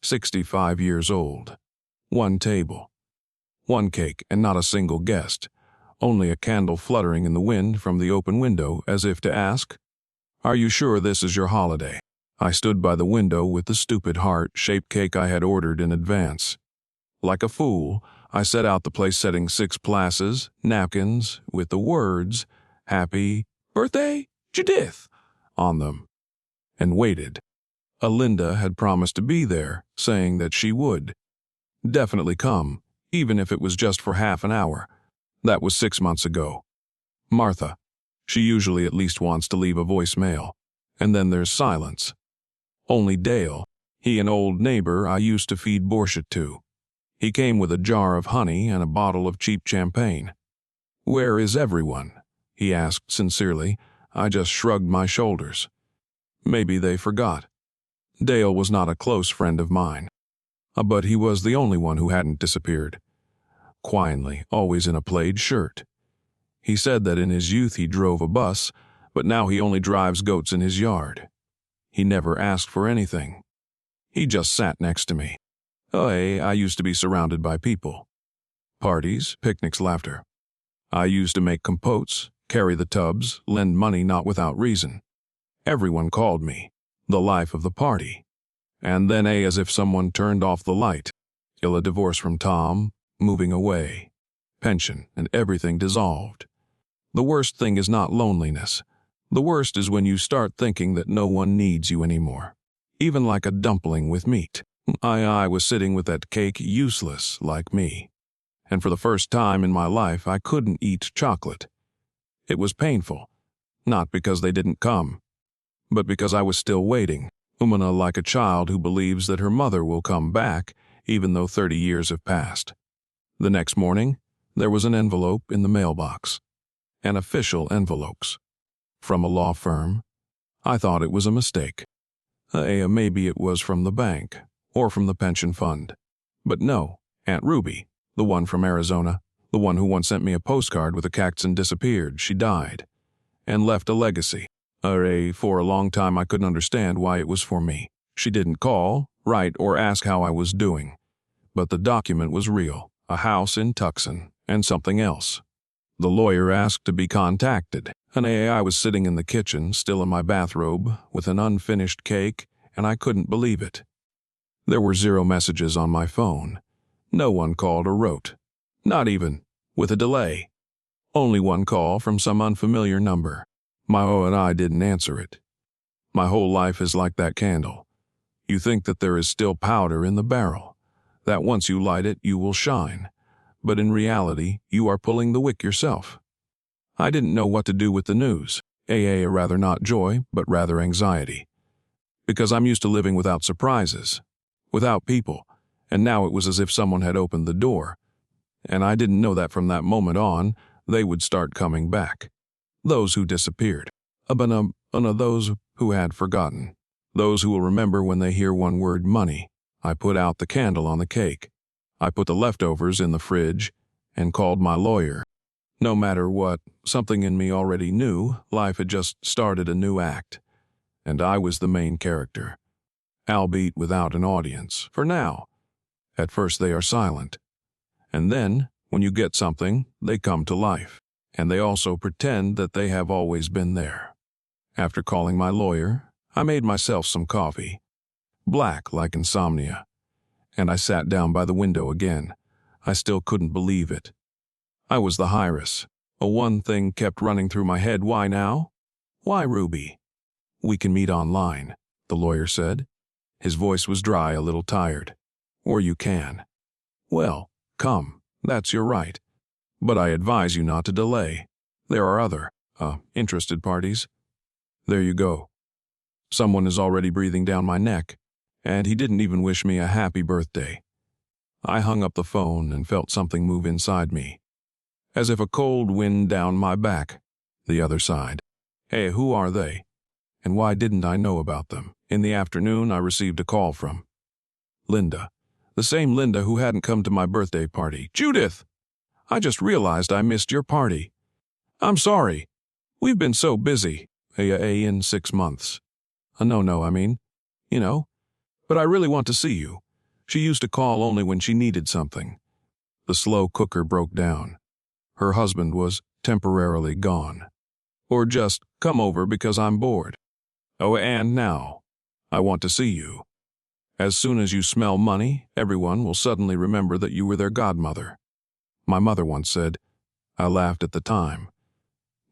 65 years old. One table. One cake and not a single guest. Only a candle fluttering in the wind from the open window as if to ask, "Are you sure this is your holiday?" I stood by the window with the stupid heart-shaped cake I had ordered in advance. Like a fool, I set out the place setting 6 glasses, napkins, with the words, "Happy Birthday, Judith," on them, and waited. Linda had promised to be there, saying that she would definitely come, even if it was just for half an hour. That was 6 months ago. Martha. She usually at least wants to leave a voicemail. And then there's silence. Only Dale, he an old neighbor I used to feed borscht to. He came with a jar of honey and a bottle of cheap champagne. "Where is everyone?" he asked sincerely. I just shrugged my shoulders. Maybe they forgot. Dale was not a close friend of mine. But he was the only one who hadn't disappeared. Quietly, always in a plaid shirt. He said that in his youth he drove a bus, but now he only drives goats in his yard. He never asked for anything. He just sat next to me. I used to be surrounded by people. Parties, picnics, laughter. I used to make compotes, carry the tubs, lend money not without reason. Everyone called me the life of the party. And then as if someone turned off the light. A divorce from Tom, moving away, pension, and everything dissolved. The worst thing is not loneliness. The worst is when you start thinking that no one needs you anymore. Even like a dumpling with meat. I was sitting with that cake, useless like me. And for the first time in my life, I couldn't eat chocolate. It was painful. Not because they didn't come, but because I was still waiting. Like a child who believes that her mother will come back, even though 30 years have passed. The next morning, there was an envelope in the mailbox. An official envelopes. From a law firm. I thought it was a mistake. Maybe it was from the bank, or from the pension fund. But no, Aunt Ruby, the one from Arizona, the one who once sent me a postcard with a cactus and disappeared, she died. And left a legacy. For a long time I couldn't understand why it was for me. She didn't call, write, or ask how I was doing. But the document was real, a house in Tucson, and something else. The lawyer asked to be contacted, and I was sitting in the kitchen, still in my bathrobe, with an unfinished cake, and I couldn't believe it. There were 0 messages on my phone. No one called or wrote. Not even, with a delay. Only one call from some unfamiliar number. My and I didn't answer it. My whole life is like that candle. You think that there is still powder in the barrel, that once you light it, you will shine. But in reality, you are pulling the wick yourself. I didn't know what to do with the news. Rather not joy, but rather anxiety. Because I'm used to living without surprises, without people, and now it was as if someone had opened the door. And I didn't know that from that moment on, they would start coming back. Those who disappeared. Those who had forgotten. Those who will remember when they hear one word, money. I put out the candle on the cake. I put the leftovers in the fridge and called my lawyer. No matter what, something in me already knew life had just started a new act. And I was the main character. Albeit without an audience, for now. At first they are silent. And then, when you get something, they come to life. And they also pretend that they have always been there. After calling my lawyer, I made myself some coffee. Black like insomnia. And I sat down by the window again. I still couldn't believe it. I was the heiress. One thing kept running through my head. Why now? Why Ruby? "We can meet online," the lawyer said. His voice was dry, a little tired. "Or you can. Well, come, that's your right. But I advise you not to delay. There are other, interested parties." There you go. Someone is already breathing down my neck, and he didn't even wish me a happy birthday. I hung up the phone and felt something move inside me, as if a cold wind down my back. The other side. Who are they? And why didn't I know about them? In the afternoon, I received a call from Linda, the same Linda who hadn't come to my birthday party. "Judith! I just realized I missed your party. I'm sorry. We've been so busy. In 6 months. No, I mean, but I really want to see you. She used to call only when she needed something. The slow cooker broke down. Her husband was temporarily gone. Or just come over because I'm bored. Oh, and now, I want to see you. As soon as you smell money, everyone will suddenly remember that you were their godmother. My mother once said. I laughed at the time.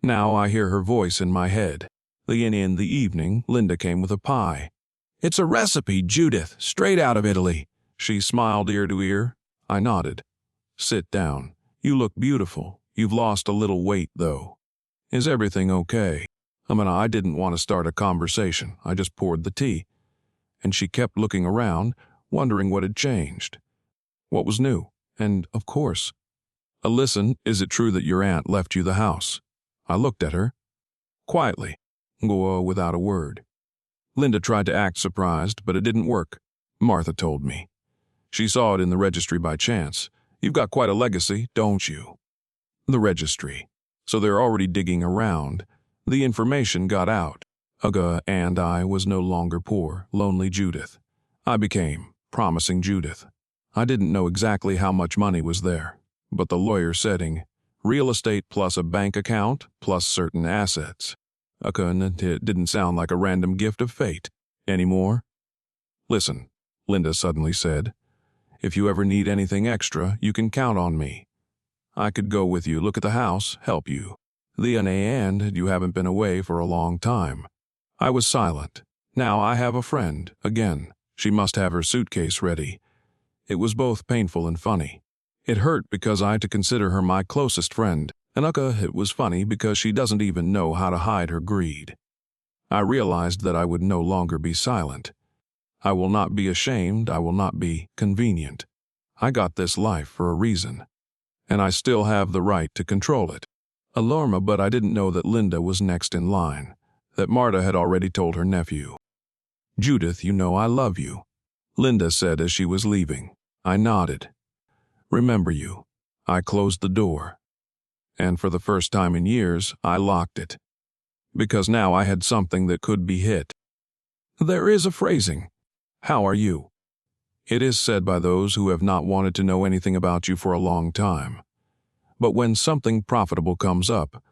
Now I hear her voice in my head. In the evening, Linda came with a pie. It's a recipe, Judith, straight out of Italy. She smiled ear to ear. I nodded. Sit down. You look beautiful. You've lost a little weight, though. Is everything okay? I didn't want to start a conversation. I just poured the tea. And she kept looking around, wondering what had changed. What was new? And, of course. Listen, is it true that your aunt left you the house? I looked at her. Quietly. Without a word. Linda tried to act surprised, but it didn't work. Martha told me. She saw it in the registry by chance. You've got quite a legacy, don't you? The registry. So they're already digging around. The information got out. And I was no longer poor, lonely Judith. I became promising Judith. I didn't know exactly how much money was there, but the lawyer setting, real estate plus a bank account plus certain assets. It didn't sound like a random gift of fate anymore. Listen, Linda suddenly said. If you ever need anything extra, you can count on me. I could go with you, look at the house, help you. And you haven't been away for a long time. I was silent. Now I have a friend, again. She must have her suitcase ready. It was both painful and funny. It hurt because I had to consider her my closest friend, and it was funny because she doesn't even know how to hide her greed. I realized that I would no longer be silent. I will not be ashamed, I will not be convenient. I got this life for a reason, and I still have the right to control it. But I didn't know that Linda was next in line, that Marta had already told her nephew. Judith, you know I love you, Linda said as she was leaving. I nodded. Remember you. I closed the door. And for the first time in years, I locked it. Because now I had something that could be hit. There is a phrasing. How are you? It is said by those who have not wanted to know anything about you for a long time. But when something profitable comes up,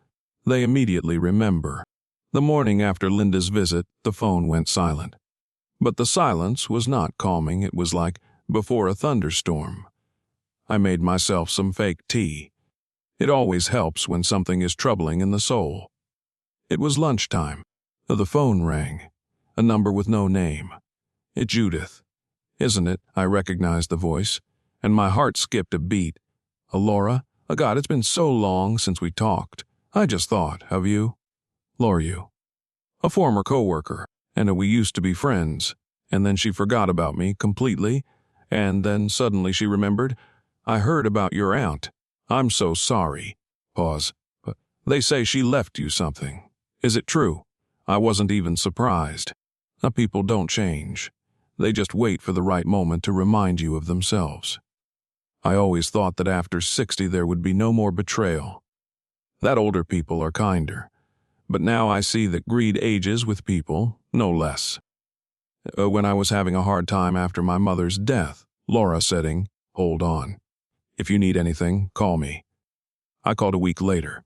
they immediately remember. The morning after Linda's visit, the phone went silent. But the silence was not calming, it was like before a thunderstorm. I made myself some fake tea. It always helps when something is troubling in the soul. It was lunchtime. The phone rang. A number with no name. It's Judith. Isn't it? I recognized the voice, and my heart skipped a beat. Laura? God, it's been so long since we talked. I just thought, have you? Laura, a former coworker, and we used to be friends, and then she forgot about me completely, and then suddenly she remembered, I heard about your aunt. I'm so sorry. Pause. But they say she left you something. Is it true? I wasn't even surprised. People don't change. They just wait for the right moment to remind you of themselves. I always thought that after 60 there would be no more betrayal. That older people are kinder. But now I see that greed ages with people, no less. When I was having a hard time after my mother's death, Laura said, hold on. If you need anything, call me. I called a week later.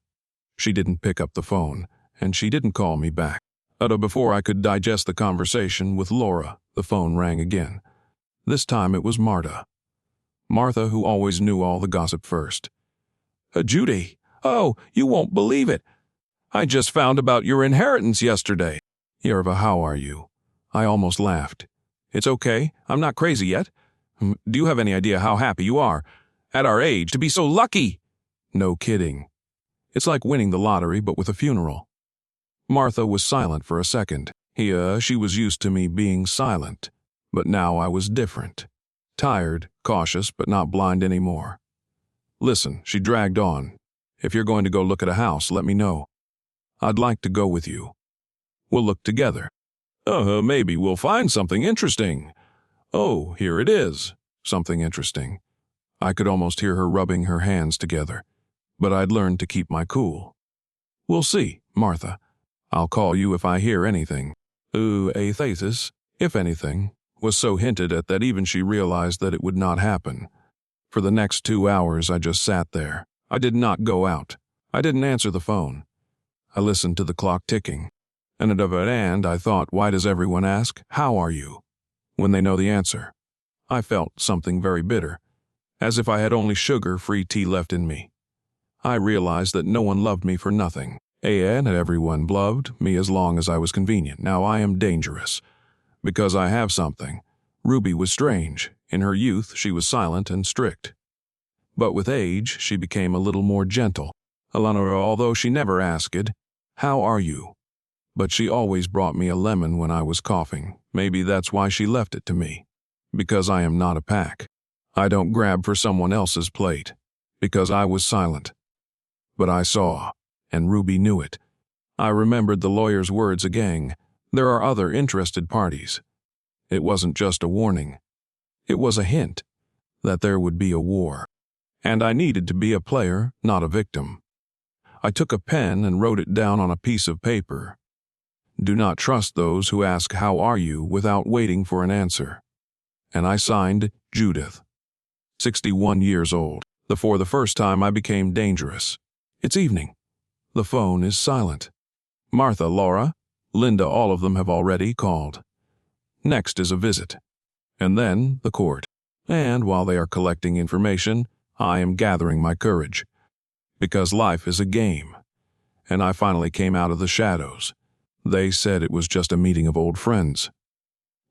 She didn't pick up the phone, and she didn't call me back. Before I could digest the conversation with Laura, the phone rang again. This time it was Marta. Martha, who always knew all the gossip first. Judy, oh, you won't believe it. I just found about your inheritance yesterday. Yerva, how are you? I almost laughed. It's okay, I'm not crazy yet. Do you have any idea how happy you are? At our age, to be so lucky. No kidding. It's like winning the lottery, but with a funeral. Martha was silent for a second. She was used to me being silent, but now I was different. Tired, cautious, but not blind anymore. Listen, she dragged on. If you're going to go look at a house, let me know. I'd like to go with you. We'll look together. Maybe we'll find something interesting. Oh, here it is. Something interesting. I could almost hear her rubbing her hands together, but I'd learned to keep my cool. We'll see, Martha. I'll call you if I hear anything. A thesis, if anything. was so hinted at that even she realized that it would not happen. For the next 2 hours, I just sat there. I did not go out. I didn't answer the phone. I listened to the clock ticking. And at the end, I thought, why does everyone ask, "How are you?" when they know the answer? I felt something very bitter, as if I had only sugar-free tea left in me. I realized that no one loved me for nothing, and everyone loved me as long as I was convenient. Now I am dangerous, because I have something. Ruby was strange. In her youth, she was silent and strict. But with age, she became a little more gentle. Although she never asked, "How are you?" But she always brought me a lemon when I was coughing. Maybe that's why she left it to me. Because I am not a pack. I don't grab for someone else's plate. Because I was silent. But I saw, and Ruby knew it. I remembered the lawyer's words again. There are other interested parties. It wasn't just a warning. It was a hint that there would be a war. And I needed to be a player, not a victim. I took a pen and wrote it down on a piece of paper. Do not trust those who ask, "How are you?" without waiting for an answer. And I signed Judith, 61 years old. For the first time, I became dangerous. It's evening. The phone is silent. Martha, Laura, Linda, all of them have already called. Next is a visit. And then the court. And while they are collecting information, I am gathering my courage. Because life is a game. And I finally came out of the shadows. They said it was just a meeting of old friends.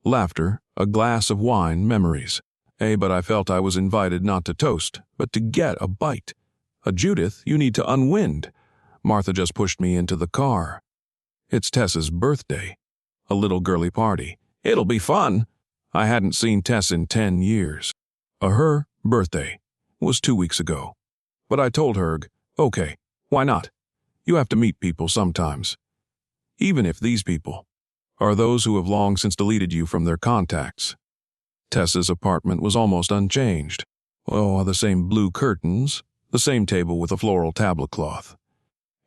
Laughter, a glass of wine, memories. But I felt I was invited not to toast, but to get a bite. Judith, you need to unwind. Martha just pushed me into the car. It's Tess's birthday. A little girly party. It'll be fun. I hadn't seen Tess in 10 years. Her birthday was 2 weeks ago. But I told her, okay, why not? You have to meet people sometimes. Even if these people are those who have long since deleted you from their contacts. Tess's apartment was almost unchanged. The same blue curtains, the same table with a floral tablecloth,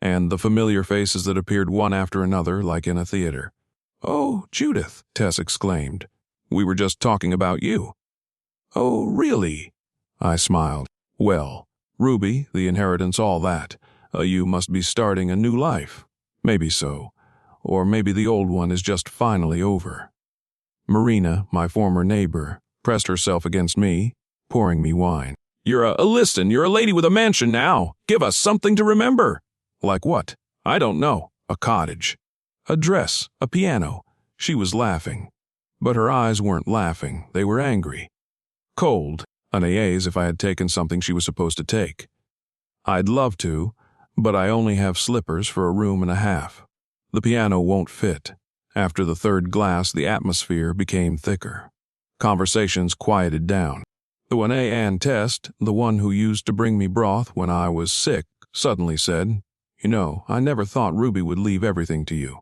and the familiar faces that appeared one after another like in a theater. "Oh, Judith," Tess exclaimed. "We were just talking about you." "Oh, really?" I smiled. "Well, Ruby, the inheritance, all that. You must be starting a new life." "Maybe so. Or maybe the old one is just finally over." Marina, my former neighbor, pressed herself against me, pouring me wine. Listen, you're a lady with a mansion now. Give us something to remember." "Like what?" "I don't know. A cottage. A dress. A piano." She was laughing. But her eyes weren't laughing. They were angry. Cold. As if I had taken something she was supposed to take. I'd love to, but I only have slippers for a room and a half. The piano won't fit. After the third glass, the atmosphere became thicker. Conversations quieted down. The one and Test, the one who used to bring me broth when I was sick, suddenly said, I never thought Ruby would leave everything to you."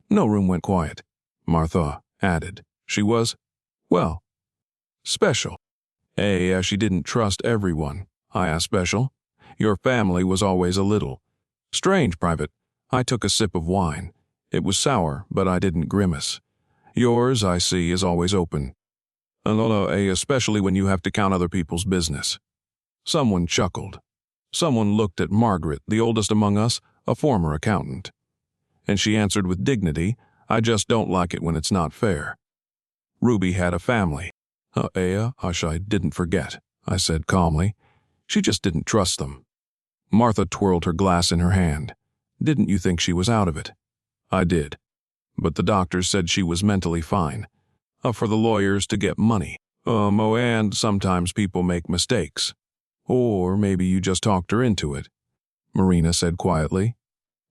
No room went quiet. Martha added. She was, special. She didn't trust everyone. I asked, "Special?" "Your family was always a little strange, private." I took a sip of wine. It was sour, but I didn't grimace. "Yours, I see, is always open. Especially when you have to count other people's business." Someone chuckled. Someone looked at Margaret, the oldest among us, a former accountant. And she answered with dignity, "I just don't like it when it's not fair." Ruby had a family. I didn't forget," I said calmly. "She just didn't trust them." Martha twirled her glass in her hand. "Didn't you think she was out of it?" "I did. But the doctors said she was mentally fine. For the lawyers to get money. And sometimes people make mistakes. Or maybe you just talked her into it," Marina said quietly.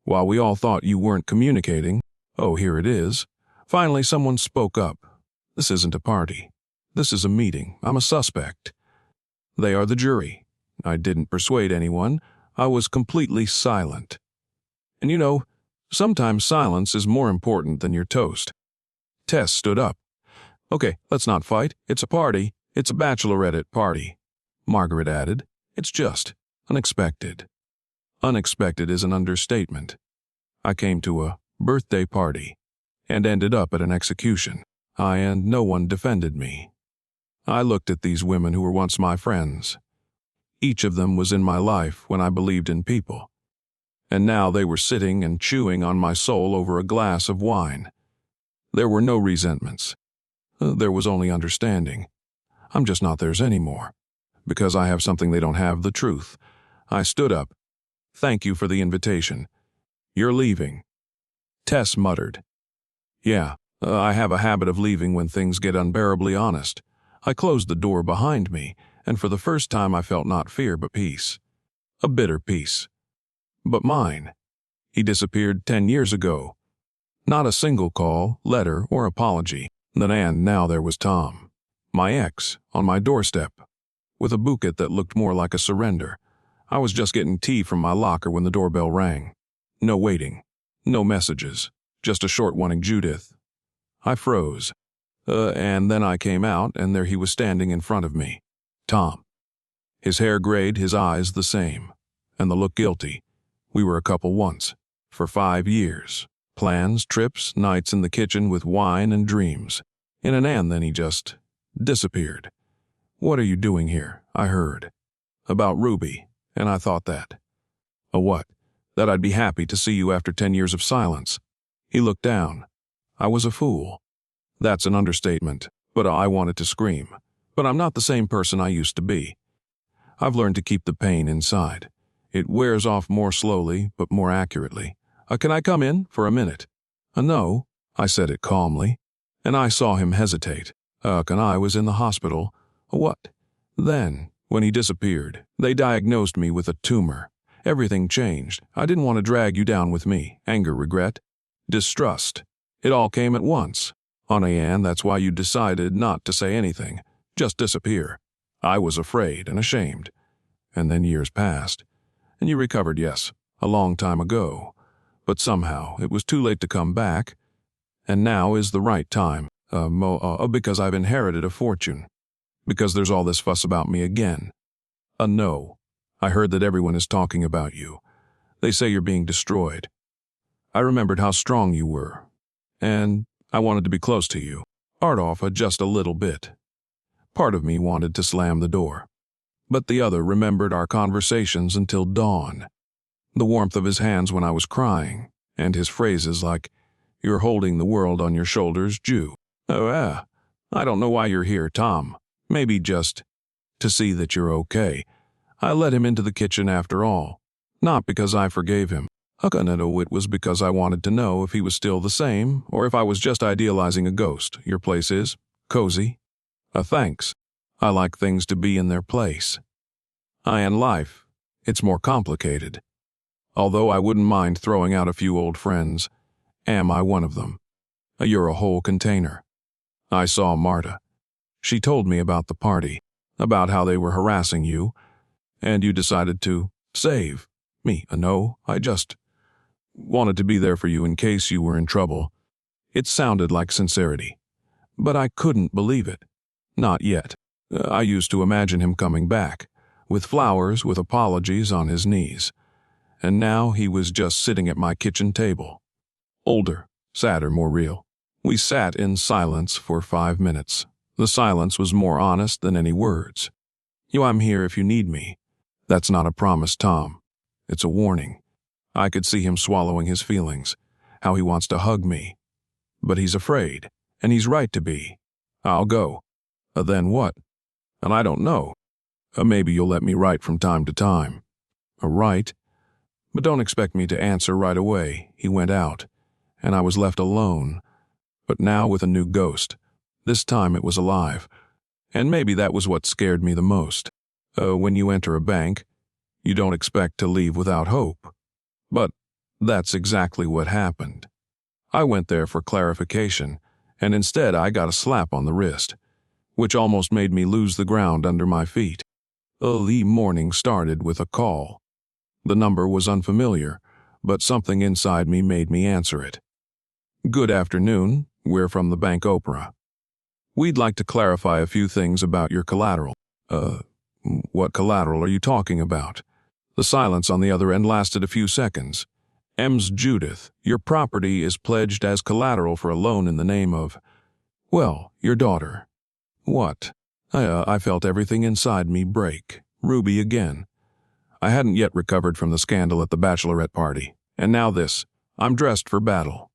"While we all thought you weren't communicating, here it is. Finally someone spoke up. This isn't a party. This is a meeting. I'm a suspect. They are the jury. I didn't persuade anyone. I was completely silent. And sometimes silence is more important than your toast." Tess stood up. "Okay, let's not fight. It's a party. It's a bachelorette party." Margaret added, "It's just unexpected." Unexpected is an understatement. I came to a birthday party and ended up at an execution. And no one defended me. I looked at these women who were once my friends. Each of them was in my life when I believed in people. And now they were sitting and chewing on my soul over a glass of wine. There were no resentments. There was only understanding. I'm just not theirs anymore. Because I have something they don't have, the truth. I stood up. Thank you for the invitation. You're leaving. Tess muttered. Yeah, I have a habit of leaving when things get unbearably honest. I closed the door behind me, and for the first time I felt not fear but peace. A bitter peace. But mine. He disappeared 10 years ago. Not a single call, letter, or apology. And now there was Tom, my ex, on my doorstep, with a bouquet that looked more like a surrender. I was just getting tea from my locker when the doorbell rang. No waiting. No messages. Just a short wanting Judith. I froze. And then I came out, and there he was standing in front of me. Tom. His hair grayed, his eyes the same. And the look guilty. We were a couple once. For 5 years. Plans, trips, nights in the kitchen with wine and dreams. And then he just disappeared. What are you doing here? I heard. About Ruby, and I thought that. A what? That I'd be happy to see you after 10 years of silence. He looked down. I was a fool. That's an understatement, but I wanted to scream. But I'm not the same person I used to be. I've learned to keep the pain inside. It wears off more slowly, but more accurately. Can I come in for a minute? No, I said it calmly, and I saw him hesitate. And I was in the hospital. What? Then, when he disappeared, they diagnosed me with a tumor. Everything changed. I didn't want to drag you down with me. Anger, regret, distrust. It all came at once. And that's why you decided not to say anything. Just disappear. I was afraid and ashamed. And then years passed. And you recovered, yes, a long time ago. But somehow it was too late to come back. And now is the right time. Because I've inherited a fortune. Because there's all this fuss about me again. No. I heard that everyone is talking about you. They say you're being destroyed. I remembered how strong you were. And I wanted to be close to you. Ardoff just a little bit. Part of me wanted to slam the door. But the other remembered our conversations until dawn. The warmth of his hands when I was crying, and his phrases like, "You're holding the world on your shoulders, Jew." I don't know why you're here, Tom. Maybe just to see that you're okay. I let him into the kitchen after all. Not because I forgave him. It was because I wanted to know if he was still the same, or if I was just idealizing a ghost. Your place is cozy. Thanks. I like things to be in their place. In life, it's more complicated. Although I wouldn't mind throwing out a few old friends. Am I one of them? You're a whole container. I saw Marta. She told me about the party, about how they were harassing you, and you decided to save me. No, I just wanted to be there for you in case you were in trouble. It sounded like sincerity, but I couldn't believe it. Not yet. I used to imagine him coming back, with flowers, with apologies on his knees. And now he was just sitting at my kitchen table. Older, sadder, more real. We sat in silence for 5 minutes. The silence was more honest than any words. I'm here if you need me. That's not a promise, Tom. It's a warning. I could see him swallowing his feelings, how he wants to hug me. But he's afraid, and he's right to be. I'll go. Then what? And I don't know. Maybe you'll let me write from time to time. Write? But don't expect me to answer right away. He went out, and I was left alone, but now with a new ghost. This time it was alive, and maybe that was what scared me the most. When you enter a bank, you don't expect to leave without hope. But that's exactly what happened. I went there for clarification, and instead I got a slap on the wrist, which almost made me lose the ground under my feet. The morning started with a call. The number was unfamiliar, but something inside me made me answer it. Good afternoon, we're from the Bank Opera. We'd like to clarify a few things about your collateral. What collateral are you talking about? The silence on the other end lasted a few seconds. Judith, your property is pledged as collateral for a loan in the name of... Well, your daughter. What? I felt everything inside me break. Ruby again. I hadn't yet recovered from the scandal at the bachelorette party. And now this. I'm dressed for battle.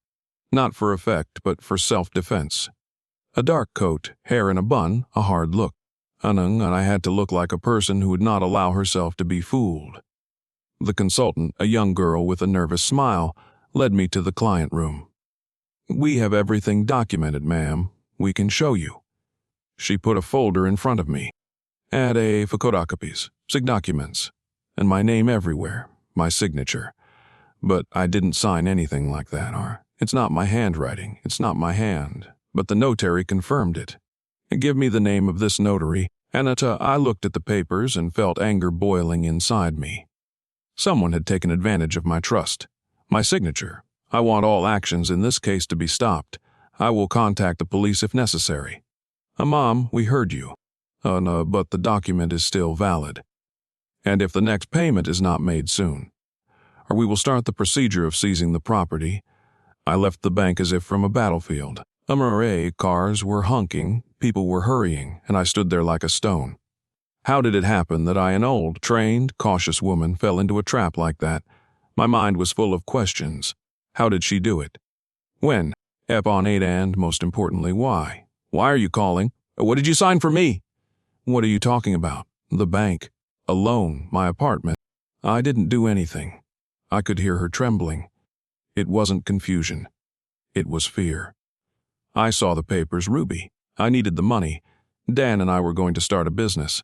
Not for effect, but for self-defense. A dark coat, hair in a bun, a hard look. And I had to look like a person who would not allow herself to be fooled. The consultant, a young girl with a nervous smile, led me to the client room. We have everything documented, ma'am. We can show you. She put a folder in front of me. Add a photocopies, documents, and my name everywhere, my signature. But I didn't sign anything like that, It's not my handwriting, it's not my hand, but the notary confirmed it. Give me the name of this notary, and I looked at the papers and felt anger boiling inside me. Someone had taken advantage of my trust. My signature. I want all actions in this case to be stopped. I will contact the police if necessary. Mom, we heard you. No, but the document is still valid. And if the next payment is not made soon, or we will start the procedure of seizing the property. I left the bank as if from a battlefield. Cars were honking, people were hurrying, and I stood there like a stone. How did it happen that I, an old, trained, cautious woman, fell into a trap like that? My mind was full of questions. How did she do it? When? Upon 8 and, most importantly, why? Why are you calling? What did you sign for me? What are you talking about? The bank. A loan, my apartment. I didn't do anything. I could hear her trembling. It wasn't confusion. It was fear. I saw the papers, Ruby. I needed the money. Dan and I were going to start a business.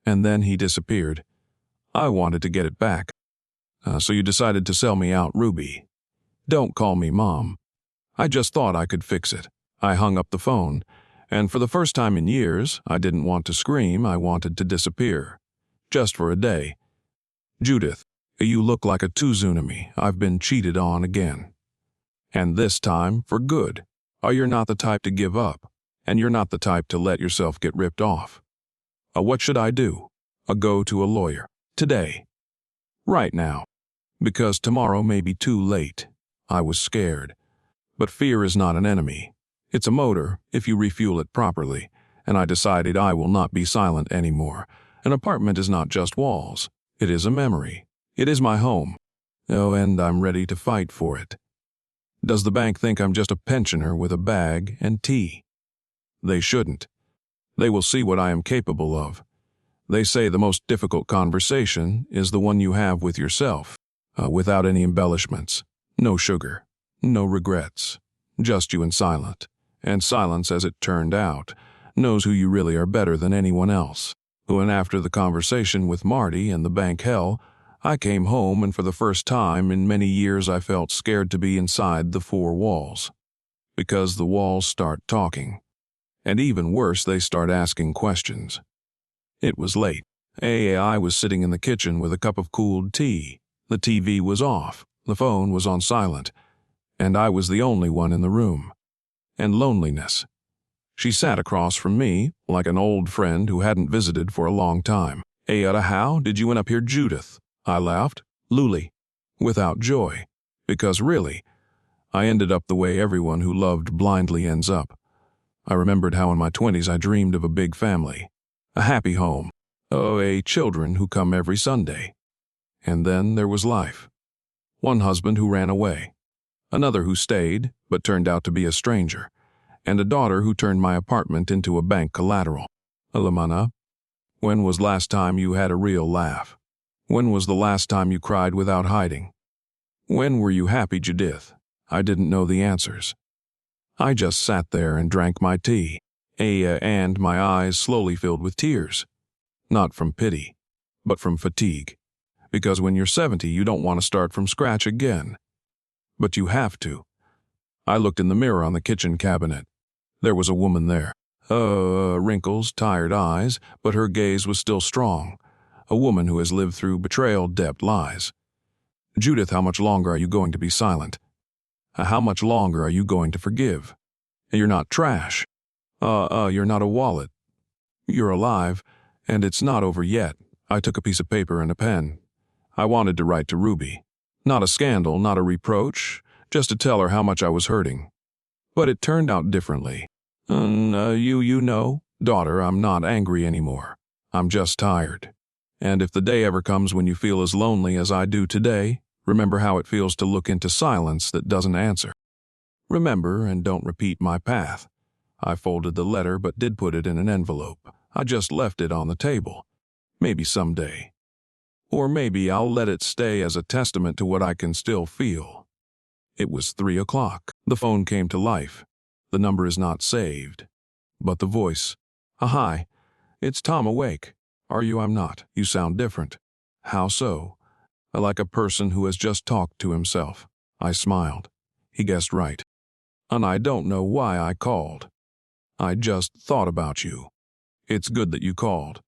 And then he disappeared. I wanted to get it back. So you decided to sell me out, Ruby. Don't call me Mom. I just thought I could fix it. I hung up the phone, and for the first time in years, I didn't want to scream, I wanted to disappear. Just for a day. Judith, you look like a tsunami. I've been cheated on again. And this time, for good. You're not the type to give up, and you're not the type to let yourself get ripped off. What should I do? Go to a lawyer. Today. Right now. Because tomorrow may be too late. I was scared. But fear is not an enemy. It's a motor, if you refuel it properly, and I decided I will not be silent anymore. An apartment is not just walls. It is a memory. It is my home. And I'm ready to fight for it. Does the bank think I'm just a pensioner with a bag and tea? They shouldn't. They will see what I am capable of. They say the most difficult conversation is the one you have with yourself, without any embellishments. No sugar, no regrets, just you and silence, as it turned out, knows who you really are better than anyone else. And after the conversation with Marty and the bank hell, I came home, and for the first time in many years I felt scared to be inside the four walls. Because the walls start talking. And even worse, they start asking questions. It was late. I was sitting in the kitchen with a cup of cooled tea. The TV was off, the phone was on silent, and I was the only one in the room. And loneliness. She sat across from me, like an old friend who hadn't visited for a long time. How did you end up here, Judith? I laughed, Luli, without joy, because really, I ended up the way everyone who loved blindly ends up. I remembered how in my 20s I dreamed of a big family, a happy home, children who come every Sunday. And then there was life. One husband who ran away, another who stayed but turned out to be a stranger, and a daughter who turned my apartment into a bank collateral. Alamana, when was last time you had a real laugh? When was the last time you cried without hiding? When were you happy, Judith? I didn't know the answers. I just sat there and drank my tea, and my eyes slowly filled with tears. Not from pity, but from fatigue. Because when you're 70, you don't want to start from scratch again. But you have to. I looked in the mirror on the kitchen cabinet. There was a woman there. Wrinkles, tired eyes, but her gaze was still strong. A woman who has lived through betrayal, debt, lies. Judith, how much longer are you going to be silent? How much longer are you going to forgive? You're not trash. You're not a wallet. You're alive, and it's not over yet. I took a piece of paper and a pen. I wanted to write to Ruby. Not a scandal, not a reproach, just to tell her how much I was hurting. But it turned out differently. You know, daughter, I'm not angry anymore. I'm just tired. And if the day ever comes when you feel as lonely as I do today, remember how it feels to look into silence that doesn't answer. Remember and don't repeat my path. I folded the letter but did put it in an envelope. I just left it on the table. Maybe someday. Or maybe I'll let it stay as a testament to what I can still feel. It was 3 o'clock. The phone came to life. The number is not saved. But the voice. Hi, it's Tom awake. Are you? I'm not. You sound different. How so? Like a person who has just talked to himself. I smiled. He guessed right. And I don't know why I called. I just thought about you. It's good that you called.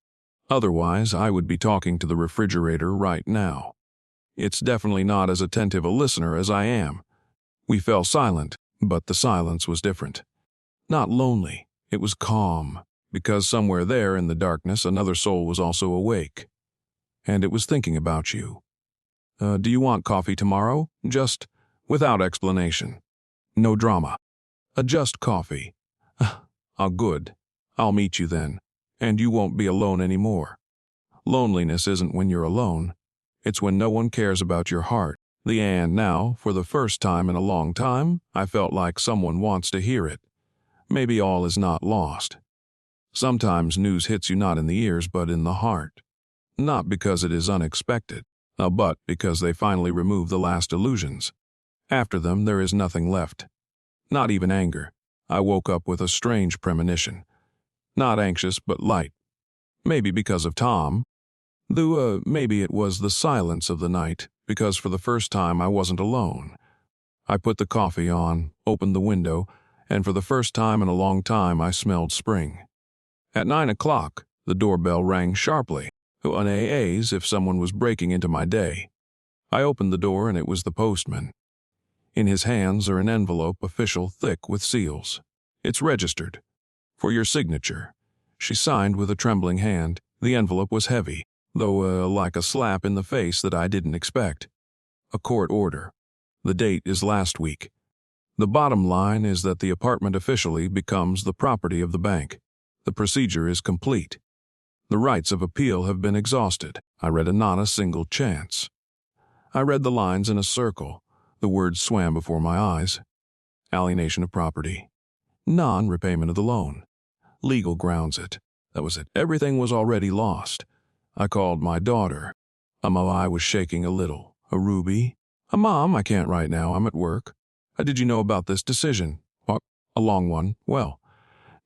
Otherwise, I would be talking to the refrigerator right now. It's definitely not as attentive a listener as I am. We fell silent, but the silence was different. Not lonely, it was calm, because somewhere there in the darkness another soul was also awake. And it was thinking about you. Do you want coffee tomorrow? Just without explanation. No drama. Just coffee. Good. I'll meet you then, and you won't be alone anymore. Loneliness isn't when you're alone. It's when no one cares about your heart. And now, for the first time in a long time, I felt like someone wants to hear it. Maybe all is not lost. Sometimes news hits you not in the ears but in the heart. Not because it is unexpected, but because they finally remove the last illusions. After them, there is nothing left. Not even anger. I woke up with a strange premonition. Not anxious, but light. Maybe because of Tom. Though maybe it was the silence of the night, because for the first time I wasn't alone. I put the coffee on, opened the window, and for the first time in a long time I smelled spring. At 9 o'clock, the doorbell rang sharply, as if someone was breaking into my day. I opened the door and it was the postman. In his hands are an envelope official thick with seals. It's registered. For your signature. She signed with a trembling hand. The envelope was heavy, though like a slap in the face that I didn't expect. A court order. The date is last week. The bottom line is that the apartment officially becomes the property of the bank. The procedure is complete. The rights of appeal have been exhausted. I read not a single chance. I read the lines in a circle. The words swam before my eyes. Alienation of property. Non-repayment of the loan. Legal grounds it. That was it. Everything was already lost. I called my daughter. I was shaking a little. Ruby? Mom, I can't right now. I'm at work. Did you know about this decision? What? A long one. Well,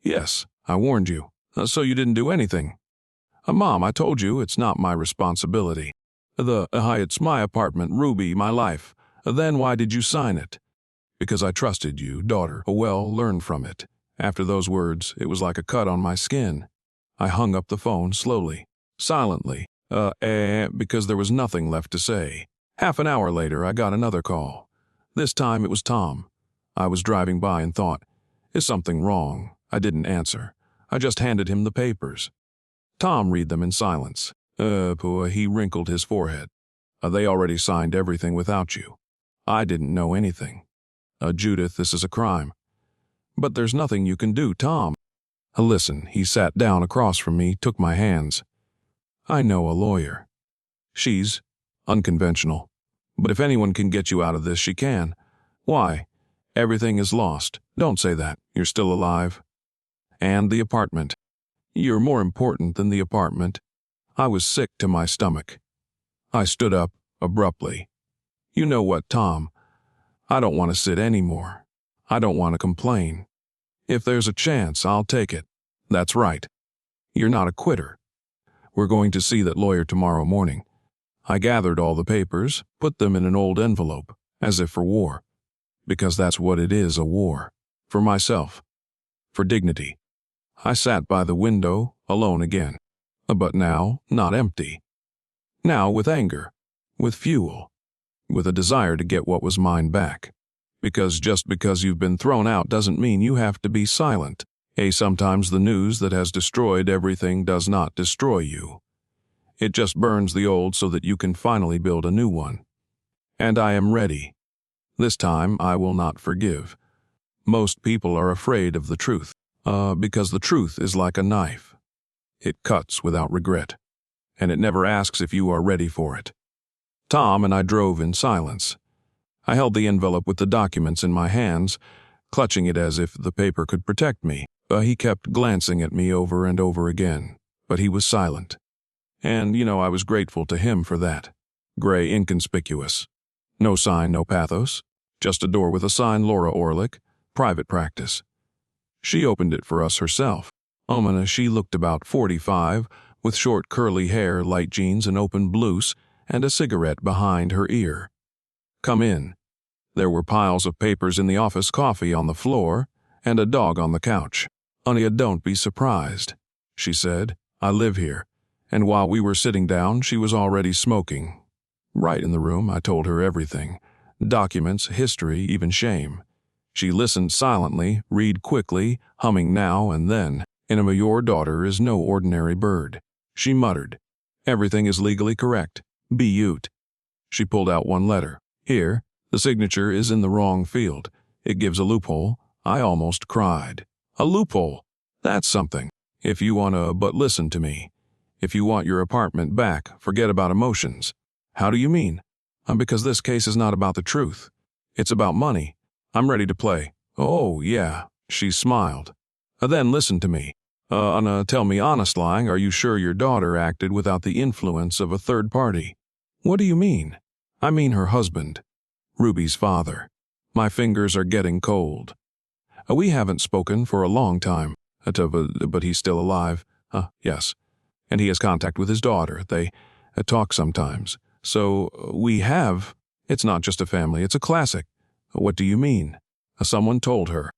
yes, I warned you. So you didn't do anything. Mom, I told you it's not my responsibility. It's my apartment, Ruby, my life. Then why did you sign it? Because I trusted you, daughter. Well, learn from it. After those words, it was like a cut on my skin. I hung up the phone slowly, silently, because there was nothing left to say. Half an hour later, I got another call. This time it was Tom. I was driving by and thought, is something wrong? I didn't answer. I just handed him the papers. Tom read them in silence. He wrinkled his forehead. They already signed everything without you. I didn't know anything. Judith, this is a crime. But there's nothing you can do, Tom. Listen, he sat down across from me, took my hands. I know a lawyer. She's unconventional. But if anyone can get you out of this, she can. Why? Everything is lost. Don't say that. You're still alive. And the apartment. You're more important than the apartment. I was sick to my stomach. I stood up, abruptly. You know what, Tom? I don't want to sit anymore. I don't want to complain. If there's a chance, I'll take it. That's right. You're not a quitter. We're going to see that lawyer tomorrow morning. I gathered all the papers, put them in an old envelope, as if for war. Because that's what it is, a war. For myself. For dignity. I sat by the window, alone again. But now, not empty. Now with anger. With fuel. With a desire to get what was mine back. Because just because you've been thrown out doesn't mean you have to be silent. Sometimes the news that has destroyed everything does not destroy you. It just burns the old so that you can finally build a new one. And I am ready. This time I will not forgive. Most people are afraid of the truth. Because the truth is like a knife. It cuts without regret, and it never asks if you are ready for it. Tom and I drove in silence. I held the envelope with the documents in my hands, clutching it as if the paper could protect me. He kept glancing at me over and over again, but he was silent. And, I was grateful to him for that. Gray inconspicuous. No sign, no pathos. Just a door with a sign, Laura Orlick, private practice. She opened it for us herself. Omina, she looked about 45, with short curly hair, light jeans, an open blouse, and a cigarette behind her ear. Come in. There were piles of papers in the office, coffee on the floor, and a dog on the couch. Anya, don't be surprised, she said. I live here. And while we were sitting down, she was already smoking. Right in the room, I told her everything. Documents, history, even shame. She listened silently, read quickly, humming now and then. Inema, your daughter is no ordinary bird. She muttered. Everything is legally correct. Be-ute. She pulled out one letter. Here, the signature is in the wrong field. It gives a loophole. I almost cried. A loophole. That's something. If you want to, but listen to me. If you want your apartment back, forget about emotions. How do you mean? Because this case is not about the truth. It's about money. I'm ready to play. Oh, yeah, she smiled. Then listen to me. Tell me honest lying, are you sure your daughter acted without the influence of a third party? What do you mean? I mean her husband. Ruby's father. My fingers are getting cold. We haven't spoken for a long time, but he's still alive. Yes. And he has contact with his daughter. They talk sometimes. So we have. It's not just a family, it's a classic. What do you mean? Someone told her.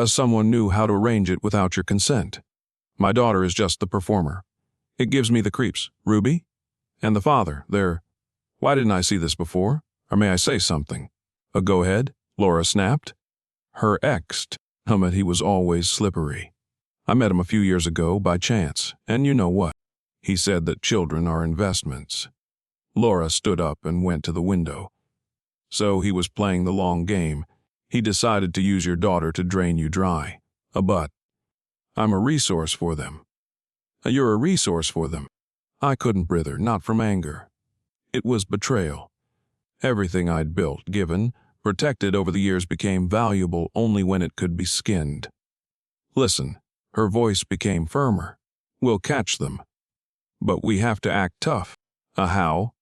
Someone knew how to arrange it without your consent. My daughter is just the performer. It gives me the creeps. Ruby? And the father, they're. Why didn't I see this before? Or may I say something? Go ahead, Laura snapped. Her ex, he was always slippery. I met him a few years ago by chance, and you know what? He said that children are investments. Laura stood up and went to the window. So he was playing the long game. He decided to use your daughter to drain you dry. But I'm a resource for them. You're a resource for them. I couldn't brither, not from anger. It was betrayal. Everything I'd built, given, protected over the years became valuable only when it could be skinned. Listen, her voice became firmer. We'll catch them. But we have to act tough. How?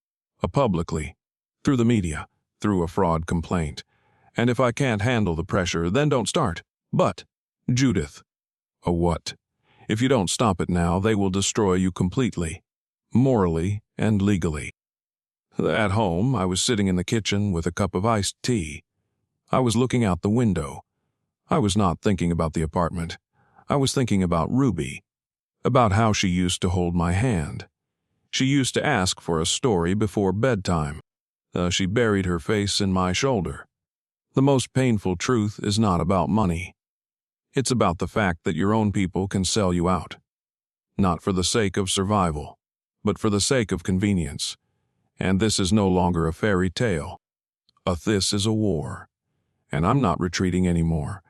Publicly. Through the media. Through a fraud complaint. And if I can't handle the pressure, then don't start. But, Judith. A what? If you don't stop it now, they will destroy you completely. Morally and legally. At home, I was sitting in the kitchen with a cup of iced tea. I was looking out the window. I was not thinking about the apartment. I was thinking about Ruby. About how she used to hold my hand. She used to ask for a story before bedtime. She buried her face in my shoulder. The most painful truth is not about money. It's about the fact that your own people can sell you out. Not for the sake of survival, but for the sake of convenience. And this is no longer a fairy tale. This is a war. And I'm not retreating anymore.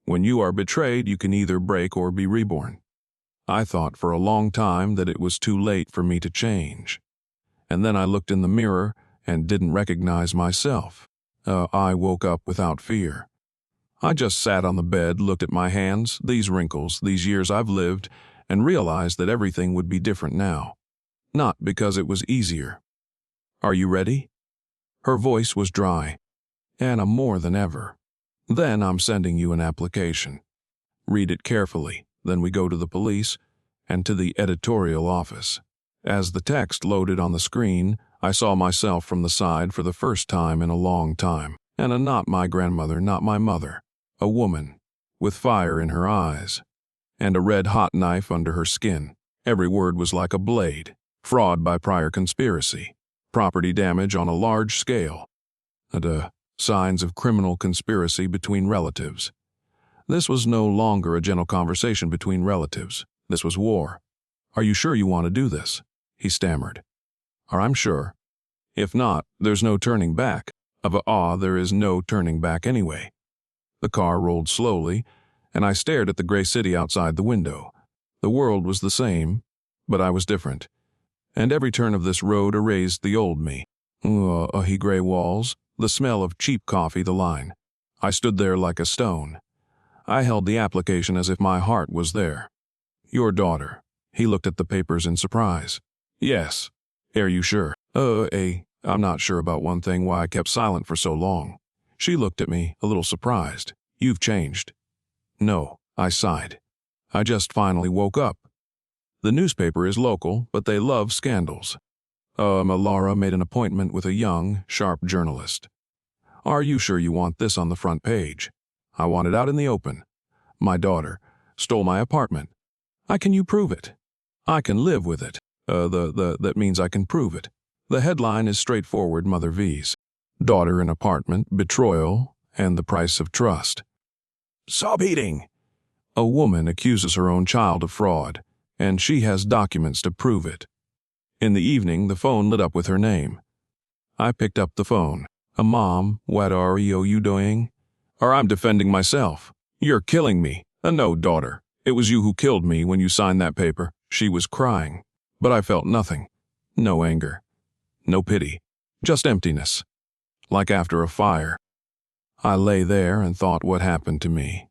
When you are betrayed, you can either break or be reborn. I thought for a long time that it was too late for me to change. And then I looked in the mirror and didn't recognize myself. I woke up without fear. I just sat on the bed, looked at my hands, these wrinkles, these years I've lived, and realized that everything would be different now. Not because it was easier. Are you ready? Her voice was dry. Anna, more than ever. Then I'm sending you an application. Read it carefully. Then we go to the police and to the editorial office. As the text loaded on the screen, I saw myself from the side for the first time in a long time. Anna, not my grandmother, not my mother. A woman, with fire in her eyes, and a red-hot knife under her skin. Every word was like a blade. Fraud by prior conspiracy. Property damage on a large scale. And signs of criminal conspiracy between relatives. This was no longer a gentle conversation between relatives. This was war. Are you sure you want to do this? He stammered. I'm sure. If not, there's no turning back. There is no turning back anyway. The car rolled slowly, and I stared at the gray city outside the window. The world was the same, but I was different, and every turn of this road erased the old me. Gray walls, the smell of cheap coffee, the line. I stood there like a stone. I held the application as if my heart was there. Your daughter. He looked at the papers in surprise. Yes. Are you sure? I'm not sure about one thing, why I kept silent for so long. She looked at me, a little surprised. You've changed. No, I sighed. I just finally woke up. The newspaper is local, but they love scandals. Laura made an appointment with a young, sharp journalist. Are you sure you want this on the front page? I want it out in the open. My daughter stole my apartment. Can you prove it? I can live with it. That means I can prove it. The headline is straightforward, Mother V's. Daughter in apartment, betrothal, and the price of trust. Stop eating! A woman accuses her own child of fraud, and she has documents to prove it. In the evening, the phone lit up with her name. I picked up the phone. Mom, what are you doing? I'm defending myself. You're killing me. No, daughter. It was you who killed me when you signed that paper. She was crying, but I felt nothing. No anger. No pity. Just emptiness. Like after a fire. I lay there and thought what happened to me.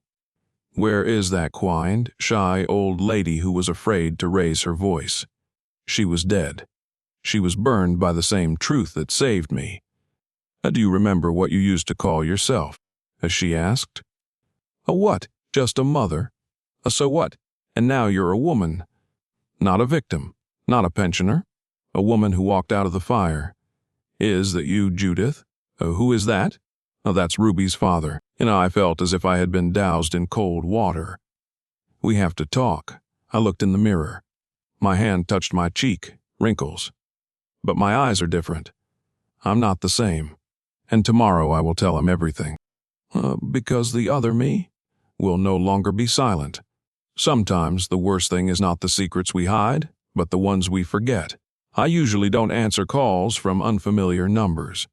Where is that quiet, shy old lady who was afraid to raise her voice? She was dead. She was burned by the same truth that saved me. Do you remember what you used to call yourself? She asked. What? Just a mother. So what? And now you're a woman. Not a victim. Not a pensioner. A woman who walked out of the fire. Is that you, Judith? Who is that? That's Ruby's father. I felt as if I had been doused in cold water. We have to talk. I looked in the mirror. My hand touched my cheek, wrinkles. But my eyes are different. I'm not the same. And tomorrow I will tell him everything. Because the other me will no longer be silent. Sometimes the worst thing is not the secrets we hide, but the ones we forget. I usually don't answer calls from unfamiliar numbers.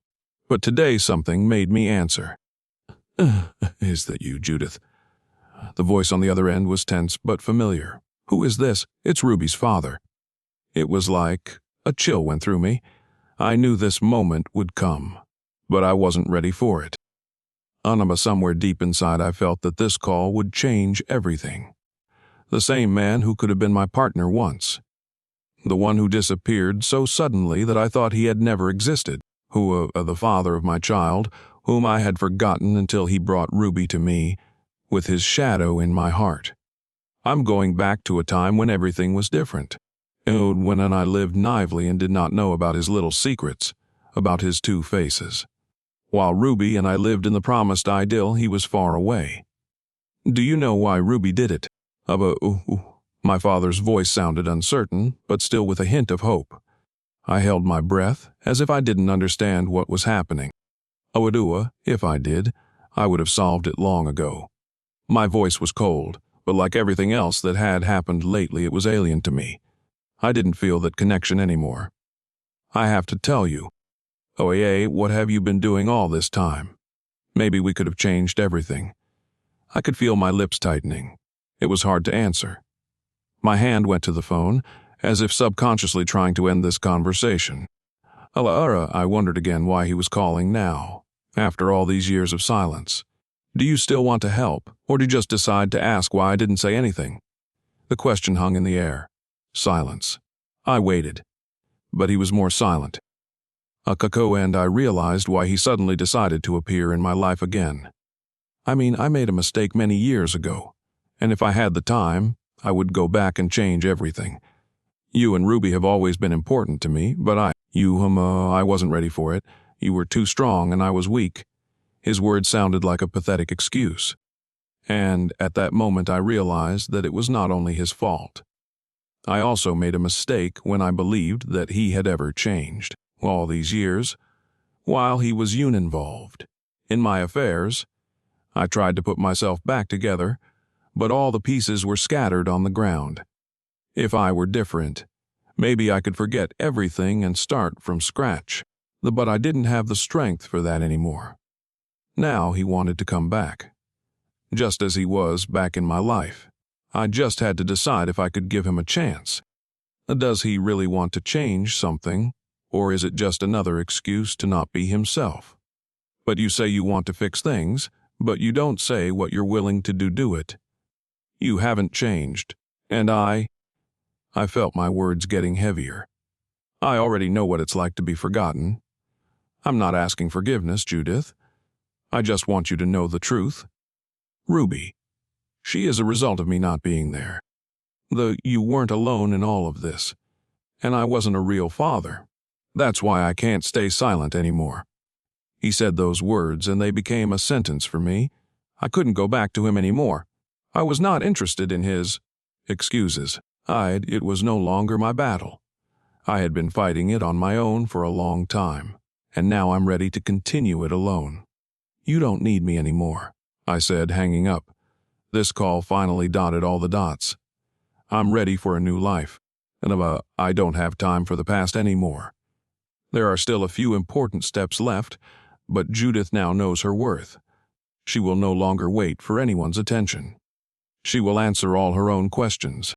But today something made me answer. Is that you, Judith? The voice on the other end was tense but familiar. Who is this? It's Ruby's father. It was like a chill went through me. I knew this moment would come, but I wasn't ready for it. Somewhere deep inside I felt that this call would change everything. The same man who could have been my partner once. The one who disappeared so suddenly that I thought he had never existed. The father of my child, whom I had forgotten until he brought Ruby to me, with his shadow in my heart. I'm going back to a time when everything was different. When I lived naively and did not know about his little secrets, about his two faces. While Ruby and I lived in the promised idyll, he was far away. Do you know why Ruby did it? My father's voice sounded uncertain, but still with a hint of hope. I held my breath, as if I didn't understand what was happening. If I did, I would have solved it long ago. My voice was cold, but like everything else that had happened lately, it was alien to me. I didn't feel that connection anymore. I have to tell you. What have you been doing all this time? Maybe we could have changed everything. I could feel my lips tightening. It was hard to answer. My hand went to the phone, as if subconsciously trying to end this conversation. I wondered again why he was calling now, after all these years of silence. Do you still want to help, or do you just decide to ask why I didn't say anything? The question hung in the air. Silence. I waited, but he was more silent. And I realized why he suddenly decided to appear in my life again. I made a mistake many years ago, and if I had the time, I would go back and change everything. You and Ruby have always been important to me, but I wasn't ready for it. You were too strong and I was weak. His words sounded like a pathetic excuse. And at that moment I realized that it was not only his fault. I also made a mistake when I believed that he had ever changed. All these years, while he was involved in my affairs, I tried to put myself back together, but all the pieces were scattered on the ground. If I were different, maybe I could forget everything and start from scratch. But I didn't have the strength for that anymore. Now he wanted to come back. just as he was back in my life. I just had to decide if I could give him a chance. Does he really want to change something, or is it just another excuse to not be himself? But you say you want to fix things, but you don't say what you're willing to do it. You haven't changed, and I felt my words getting heavier. I already know what it's like to be forgotten. I'm not asking forgiveness, Judith. I just want you to know the truth. Ruby, she is a result of me not being there. You weren't alone in all of this, and I wasn't a real father. That's why I can't stay silent anymore. He said those words, and they became a sentence for me. I couldn't go back to him anymore. I was not interested in his excuses. It was no longer my battle. I had been fighting it on my own for a long time, and now I'm ready to continue it alone. You don't need me anymore, I said, hanging up. This call finally dotted all the dots. I'm ready for a new life, and I don't have time for the past anymore. There are still a few important steps left, but Judith now knows her worth. She will no longer wait for anyone's attention. She will answer all her own questions.